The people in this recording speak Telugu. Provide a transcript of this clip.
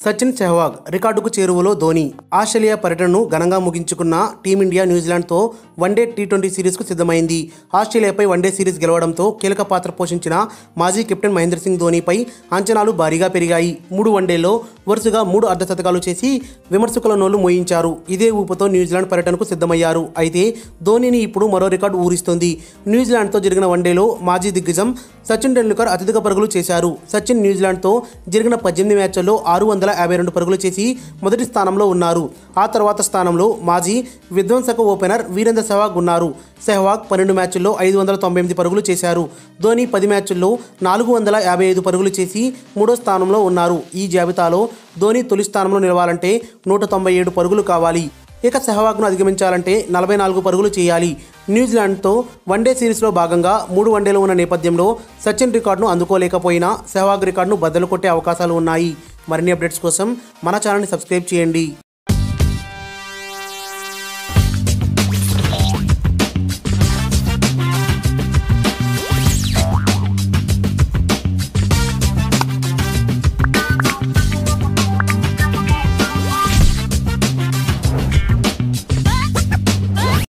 సచిన్ సెహ్వాగ్ రికార్డుకు చేరువలో ధోని ఆస్ట్రేలియా పర్యటనను ఘనంగా ముగించుకున్న టీమిండియా న్యూజిలాండ్తో వన్డే టీ20 సిరీస్కు సిద్ధమైంది. ఆస్ట్రేలియాపై వన్డే సిరీస్ గెలవడంతో కీలక పాత్ర పోషించిన మాజీ కెప్టెన్ మహేంద్ర సింగ్ ధోనిపై అంచనాలు భారీగా పెరిగాయి. 3 వన్డేల్లో వరుసగా 3 అర్ధశతకాలు చేసి విమర్శకుల నోళ్లు మోయించారు. ఇదే ఊపుతో న్యూజిలాండ్ పర్యటనకు సిద్ధమయ్యారు. అయితే ధోనిని ఇప్పుడు మరో రికార్డు ఊరిస్తోంది. న్యూజిలాండ్తో జరిగిన వన్డేలో మాజీ దిగ్గజం సచిన్ టెండూల్కర్ అత్యధిక పరుగులు చేశారు. సచిన్ న్యూజిలాండ్తో జరిగిన 18 మ్యాచ్ల్లో 652 పరుగులు చేసి మొదటి స్థానంలో ఉన్నారు. ఆ తర్వాత స్థానంలో మాజీ విధ్వంసక ఓపెనర్ వీరేంద్ర సెహ్వాగ్ ఉన్నారు. సెహ్వాగ్ 12 మ్యాచ్ల్లో 598 పరుగులు చేశారు. ధోని 10 మ్యాచ్ల్లో 455 పరుగులు చేసి మూడో స్థానంలో ఉన్నారు. ఈ జాబితాలో ధోని తొలి స్థానంలో నిలవాలంటే 197 పరుగులు కావాలి. ఇక సెహ్వాగ్ను అధిగమించాలంటే 44 పరుగులు చేయాలి. న్యూజిలాండ్తో వన్డే సిరీస్లో భాగంగా 3 వన్డేలు ఉన్న నేపథ్యంలో సచిన్ రికార్డును అందుకోలేకపోయినా సెహ్వాగ్ రికార్డును బద్దలు కొట్టే అవకాశాలు ఉన్నాయి. మరిన్ని అప్డేట్స్ కోసం మన ఛానల్ని సబ్స్క్రైబ్ చేయండి.